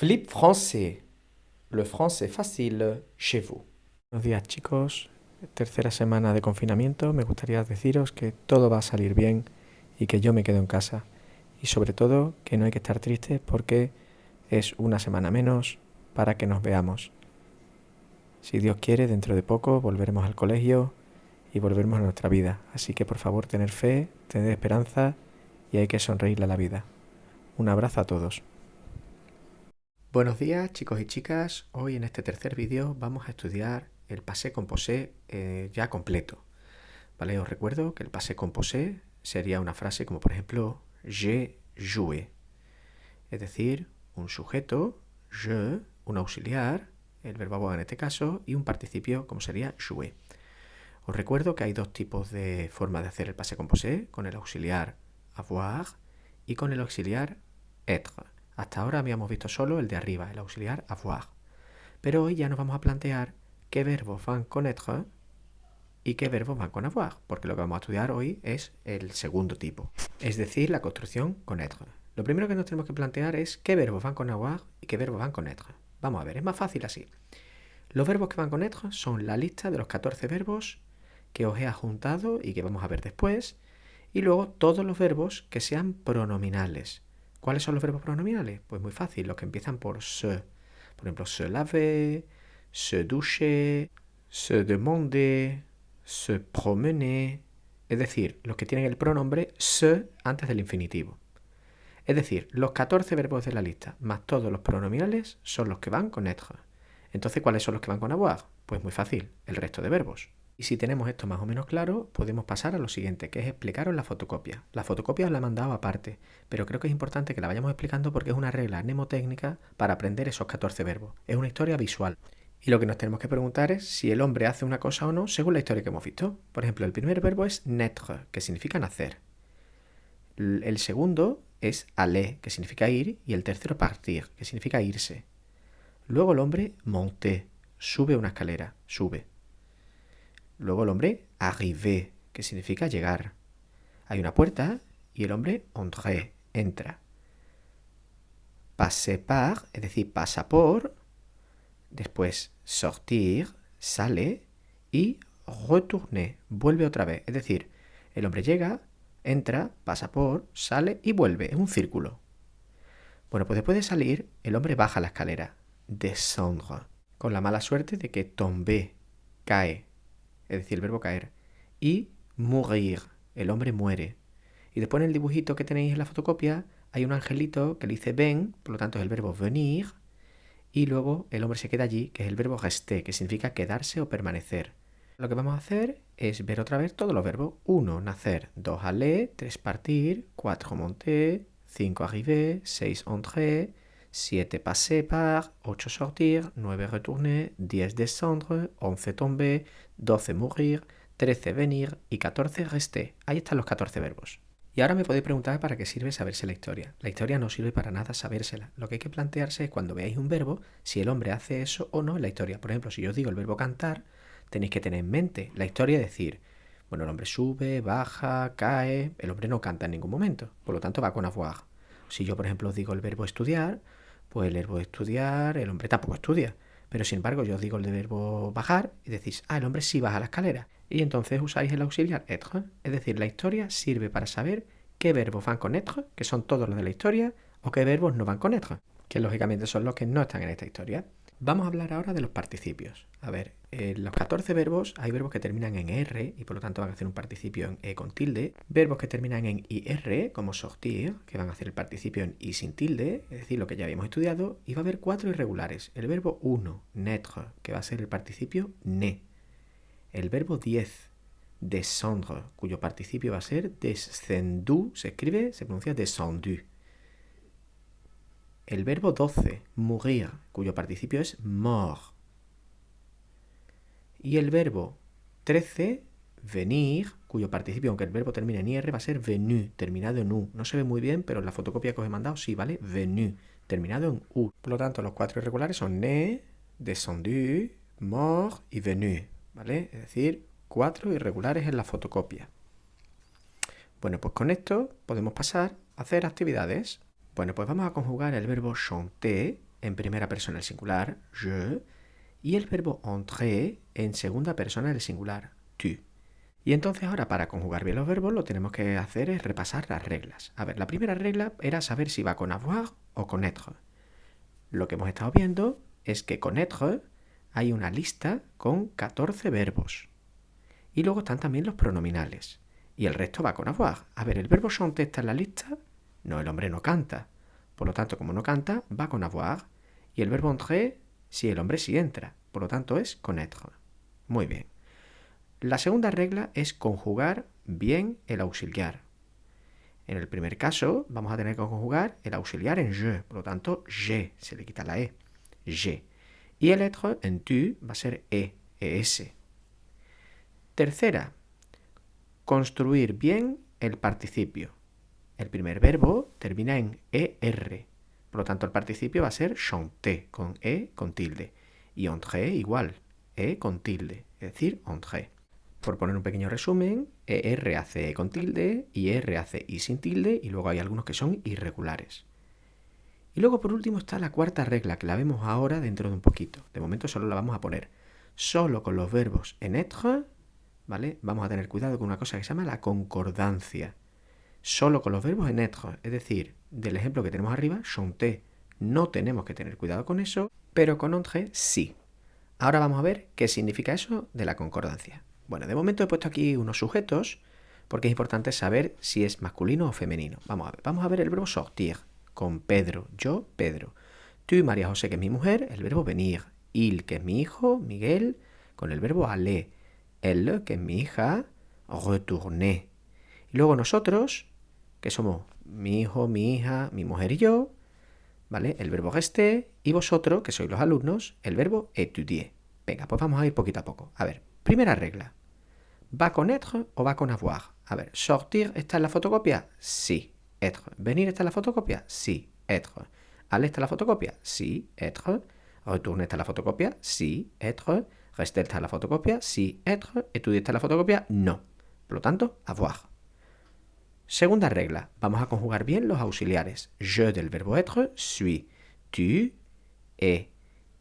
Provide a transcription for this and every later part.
Flip français. Le français facile chez vous. Buenos días chicos, tercera semana de confinamiento. Me gustaría deciros que todo va a salir bien y que yo me quedo en casa. Y sobre todo que no hay que estar tristes porque es una semana menos para que nos veamos. Si Dios quiere, dentro de poco volveremos al colegio y volveremos a nuestra vida. Así que por favor, tener fe, tener esperanza y hay que sonreírle a la vida. Un abrazo a todos. Buenos días chicos y chicas. Hoy en este tercer vídeo vamos a estudiar el passé composé ya completo. ¿Vale? Os recuerdo que el passé composé sería una frase como por ejemplo j'ai joué. Es decir, un sujeto, je, un auxiliar, el verbo avoir en este caso, y un participio como sería jouer. Os recuerdo que hay dos tipos de forma de hacer el passé composé, con el auxiliar avoir y con el auxiliar être. Hasta ahora habíamos visto solo el de arriba, el auxiliar avoir. Pero hoy ya nos vamos a plantear qué verbos van con être y qué verbos van con avoir, porque lo que vamos a estudiar hoy es el segundo tipo, es decir, la construcción con être. Lo primero que nos tenemos que plantear es qué verbos van con avoir y qué verbos van con être. Vamos a ver, es más fácil así. Los verbos que van con être son la lista de los 14 verbos que os he adjuntado y que vamos a ver después, y luego todos los verbos que sean pronominales. ¿Cuáles son los verbos pronominales? Pues muy fácil, los que empiezan por se. Por ejemplo, se laver, se doucher, se demander, se promener. Es decir, los que tienen el pronombre se antes del infinitivo. Es decir, los 14 verbos de la lista más todos los pronominales son los que van con être. Entonces, ¿cuáles son los que van con avoir? Pues muy fácil, el resto de verbos. Y si tenemos esto más o menos claro, podemos pasar a lo siguiente, que es explicaros la fotocopia. La fotocopia os la he mandado aparte, pero creo que es importante que la vayamos explicando porque es una regla mnemotécnica para aprender esos 14 verbos. Es una historia visual. Y lo que nos tenemos que preguntar es si el hombre hace una cosa o no según la historia que hemos visto. Por ejemplo, el primer verbo es naître, que significa nacer. El segundo es aller, que significa ir, y el tercero partir, que significa irse. Luego el hombre monter, sube una escalera, sube. Luego el hombre arriver, que significa llegar. Hay una puerta y el hombre entrer, entra. Passer par, es decir, pasa por. Después sortir, sale. Y retourner, vuelve otra vez. Es decir, el hombre llega, entra, pasa por, sale y vuelve. Es un círculo. Bueno, pues después de salir, el hombre baja la escalera. Descendre. Con la mala suerte de que tomber, cae. Es decir, el verbo caer. Y mourir, el hombre muere. Y después en el dibujito que tenéis en la fotocopia hay un angelito que le dice ven, por lo tanto es el verbo venir. Y luego el hombre se queda allí, que es el verbo rester, que significa quedarse o permanecer. Lo que vamos a hacer es ver otra vez todos los verbos. 1, nacer. 2, aller. 3, partir. 4, monter. 5, arriver. 6, entrer. 7, passer par. 8, sortir. 9, retourner. 10, descendre. 11, tomber. 12, mourir. 13, venir. Y 14, rester. Ahí están los 14 verbos. Y ahora me podéis preguntar para qué sirve saberse la historia. La historia no sirve para nada sabérsela. Lo que hay que plantearse es cuando veáis un verbo, si el hombre hace eso o no en la historia. Por ejemplo, si yo os digo el verbo cantar, tenéis que tener en mente la historia y decir, bueno, el hombre sube, baja, cae, el hombre no canta en ningún momento, por lo tanto va con avoir. Si yo, por ejemplo, os digo el verbo estudiar, pues el verbo estudiar, el hombre tampoco estudia. Pero sin embargo, yo os digo el verbo bajar y decís, el hombre sí baja la escalera. Y entonces usáis el auxiliar être. Es decir, la historia sirve para saber qué verbos van con être, que son todos los de la historia, o qué verbos no van con être, que lógicamente son los que no están en esta historia. Vamos a hablar ahora de los participios. A ver, en los 14 verbos hay verbos que terminan en R y por lo tanto van a hacer un participio en E con tilde. Verbos que terminan en IR, como sortir, que van a hacer el participio en I sin tilde, es decir, lo que ya habíamos estudiado. Y va a haber 4 irregulares. El verbo 1, naître, que va a ser el participio né. El verbo 10, descendre, cuyo participio va a ser descendu, se pronuncia descendu. El verbo 12, mourir, cuyo participio es mort. Y el verbo 13, venir, cuyo participio, aunque el verbo termine en IR, va a ser venu, terminado en U. No se ve muy bien, pero en la fotocopia que os he mandado sí, ¿vale? Venu, terminado en U. Por lo tanto, los 4 irregulares son né, descendu, mort y venu, ¿vale? Es decir, 4 irregulares en la fotocopia. Bueno, pues con esto podemos pasar a hacer actividades. Bueno, pues vamos a conjugar el verbo chanter en primera persona del singular, je, y el verbo entrer en segunda persona del singular, tu. Y entonces ahora para conjugar bien los verbos lo que tenemos que hacer es repasar las reglas. A ver, la primera regla era saber si va con avoir o con être. Lo que hemos estado viendo es que con être hay una lista con 14 verbos. Y luego están también los pronominales. Y el resto va con avoir. A ver, ¿el verbo chanter está en la lista? No, el hombre no canta. Por lo tanto, como no canta, va con avoir. Y el verbo entrer, sí, el hombre sí entra. Por lo tanto, es con être. Muy bien. La segunda regla es conjugar bien el auxiliar. En el primer caso vamos a tener que conjugar el auxiliar en je, por lo tanto, je, se le quita la e, je. Y el être en tu va a ser es. Tercera, construir bien el participio. El primer verbo termina en er, por lo tanto el participio va a ser chanter, con e con tilde. Y entrer igual, e con tilde, es decir, entrer. Por poner un pequeño resumen, ER hace E con tilde y R hace I sin tilde y luego hay algunos que son irregulares. Y luego por último está la cuarta regla que la vemos ahora dentro de un poquito. De momento solo la vamos a poner solo con los verbos en être, ¿vale? Vamos a tener cuidado con una cosa que se llama la concordancia. Solo con los verbos en être, es decir, del ejemplo que tenemos arriba, chanter, no tenemos que tener cuidado con eso, pero con entrer sí. Ahora vamos a ver qué significa eso de la concordancia. Bueno, de momento he puesto aquí unos sujetos porque es importante saber si es masculino o femenino. Vamos a ver el verbo sortir con Pedro, yo, Pedro. Tú, María José, que es mi mujer, el verbo venir. Il, que es mi hijo, Miguel, con el verbo aller. Elle, que es mi hija, retourner. Y luego nosotros, que somos mi hijo, mi hija, mi mujer y yo, ¿vale? El verbo rester, y vosotros, que sois los alumnos, el verbo étudier. Venga, pues vamos a ir poquito a poco. A ver, primera regla. ¿Va con être o va con avoir? A ver, sortir está en la fotocopia, sí, être. Venir está en la fotocopia, sí, être. Aller está en la fotocopia, sí, être. Retourner está en la fotocopia, sí, être. Rester está en la fotocopia, sí, être. Étudier está en la fotocopia, no. Por lo tanto, avoir. Segunda regla, vamos a conjugar bien los auxiliares. Je del verbo être, suis. Tu, es.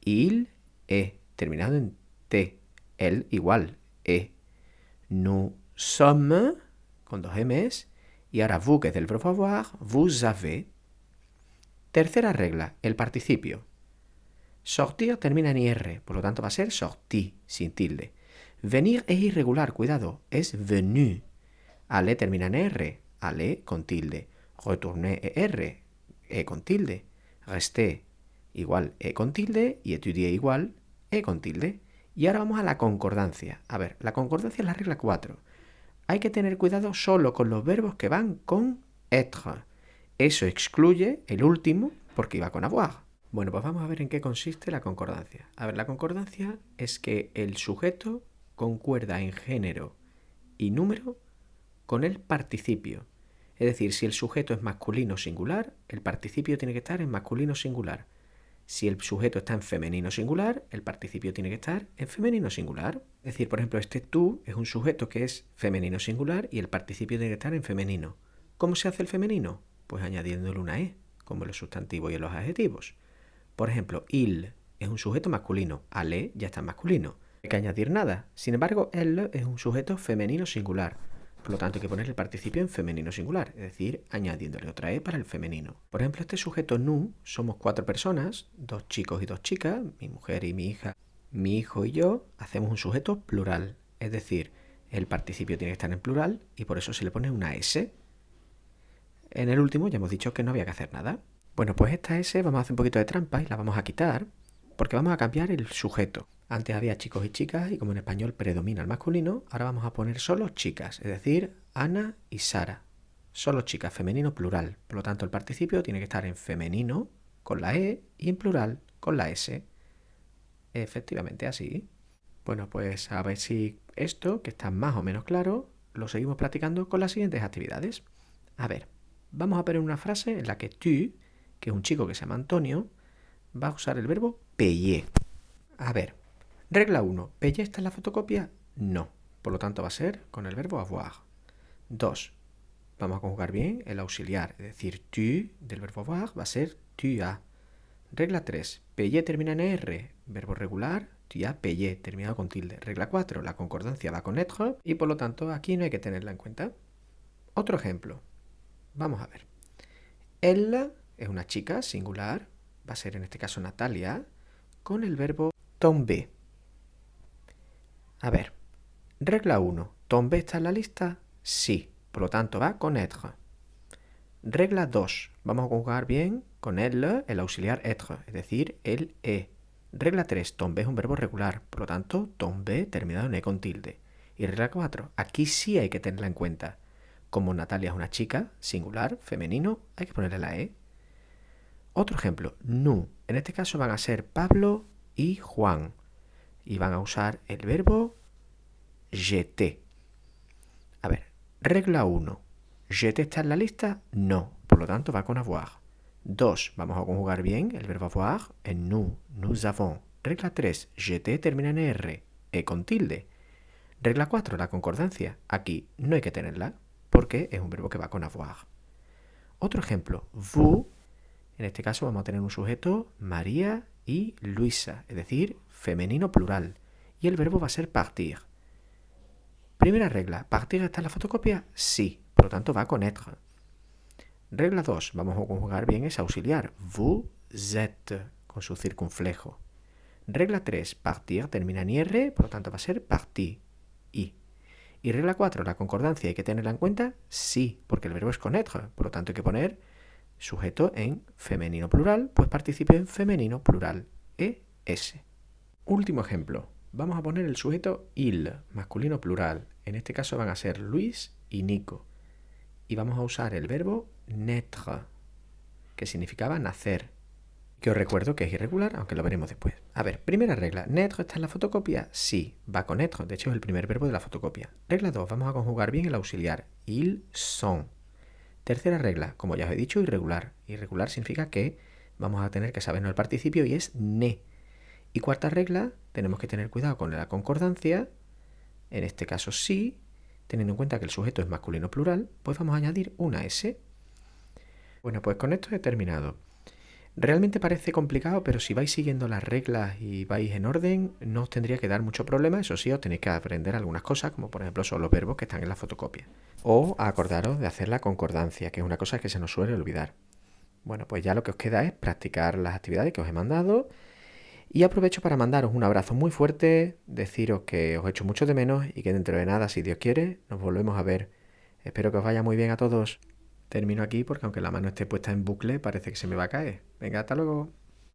Il, est. Terminado en T. El igual, E. Nous sommes, con dos M's. Y ahora vous, que es del verbo avoir, vous avez. Tercera regla, el participio. Sortir termina en IR, por lo tanto va a ser sorti, sin tilde. Venir es irregular, cuidado, es venu. Aller termina en R, aller con tilde. Retourner R, E con tilde. Rester igual E con tilde y étudier igual E con tilde. Y ahora vamos a la concordancia. A ver, la concordancia es la regla 4. Hay que tener cuidado solo con los verbos que van con être. Eso excluye el último porque iba con avoir. Bueno, pues vamos a ver en qué consiste la concordancia. A ver, la concordancia es que el sujeto concuerda en género y número con el participio. Es decir, si el sujeto es masculino singular, el participio tiene que estar en masculino singular. Si el sujeto está en femenino singular, el participio tiene que estar en femenino singular. Es decir, por ejemplo, este tú es un sujeto que es femenino singular y el participio tiene que estar en femenino. ¿Cómo se hace el femenino? Pues añadiéndole una E, como en los sustantivos y en los adjetivos. Por ejemplo, il es un sujeto masculino, aller ya está en masculino. No hay que añadir nada. Sin embargo, elle es un sujeto femenino singular. Por lo tanto, hay que poner el participio en femenino singular, es decir, añadiéndole otra E para el femenino. Por ejemplo, este sujeto nous somos 4 personas, 2 chicos y 2 chicas, mi mujer y mi hija, mi hijo y yo, hacemos un sujeto plural. Es decir, el participio tiene que estar en plural y por eso se le pone una S. En el último ya hemos dicho que no había que hacer nada. Bueno, pues esta S vamos a hacer un poquito de trampa y la vamos a quitar porque vamos a cambiar el sujeto. Antes había chicos y chicas y como en español predomina el masculino, ahora vamos a poner solo chicas, es decir, Ana y Sara. Solo chicas, femenino plural. Por lo tanto, el participio tiene que estar en femenino con la E y en plural con la S. Efectivamente así. Bueno, pues a ver si esto, que está más o menos claro, lo seguimos practicando con las siguientes actividades. A ver, vamos a poner una frase en la que tu, que es un chico que se llama Antonio, va a usar el verbo payer. A ver, regla 1. ¿Payer está en la fotocopia? No. Por lo tanto va a ser con el verbo avoir. 2. Vamos a conjugar bien el auxiliar. Es decir, tu del verbo avoir va a ser tu as. Regla 3. Payer termina en R, verbo regular, ya payer terminado con tilde. Regla 4. La concordancia va con être y por lo tanto aquí no hay que tenerla en cuenta. Otro ejemplo. Vamos a ver. Elle es una chica singular, va a ser en este caso Natalia, con el verbo tomber. A ver, regla 1. ¿Tomber está en la lista? Sí, por lo tanto va con être. Regla 2. Vamos a conjugar bien con elle, el auxiliar être, es decir, el e. Regla 3. Tomber es un verbo regular, por lo tanto, tomber terminado en e con tilde. Y regla 4. Aquí sí hay que tenerla en cuenta. Como Natalia es una chica, singular, femenino, hay que ponerle la e. Otro ejemplo, nous. En este caso van a ser Pablo y Juan. Y van a usar el verbo j'étais. A ver, regla 1. ¿J'étais está en la lista? No. Por lo tanto, va con avoir. 2. Vamos a conjugar bien el verbo avoir en nous avons. Regla 3. J'étais termina en r, e con tilde. Regla 4. La concordancia. Aquí no hay que tenerla, porque es un verbo que va con avoir. Otro ejemplo, vous. En este caso vamos a tener un sujeto, María y Luisa, es decir, femenino plural. Y el verbo va a ser partir. Primera regla, ¿partir está en la fotocopia? Sí, por lo tanto va con être. Regla 2, vamos a conjugar bien ese auxiliar, vous êtes, con su circunflejo. Regla 3, partir termina en ir, por lo tanto va a ser parti, y. Y regla 4, la concordancia, ¿hay que tenerla en cuenta? Sí, porque el verbo es con être, por lo tanto hay que poner sujeto en femenino plural, pues participio en femenino plural, es. Último ejemplo. Vamos a poner el sujeto il, masculino plural. En este caso van a ser Luis y Nico. Y vamos a usar el verbo naître, que significaba nacer. Que os recuerdo que es irregular, aunque lo veremos después. A ver, primera regla. ¿Naître está en la fotocopia? Sí, va con être. De hecho, es el primer verbo de la fotocopia. Regla 2. Vamos a conjugar bien el auxiliar. Ils sont. Tercera regla. Como ya os he dicho, irregular. Irregular significa que vamos a tener que sabernos el participio y es ne. Y cuarta regla, tenemos que tener cuidado con la concordancia, en este caso sí, teniendo en cuenta que el sujeto es masculino plural, pues vamos a añadir una S. Bueno, pues con esto he terminado. Realmente parece complicado, pero si vais siguiendo las reglas y vais en orden, no os tendría que dar mucho problema. Eso sí, os tenéis que aprender algunas cosas, como por ejemplo son los verbos que están en la fotocopia. O acordaros de hacer la concordancia, que es una cosa que se nos suele olvidar. Bueno, pues ya lo que os queda es practicar las actividades que os he mandado. Y aprovecho para mandaros un abrazo muy fuerte, deciros que os echo mucho de menos y que dentro de nada, si Dios quiere, nos volvemos a ver. Espero que os vaya muy bien a todos. Termino aquí porque aunque la mano esté puesta en bucle, parece que se me va a caer. Venga, hasta luego.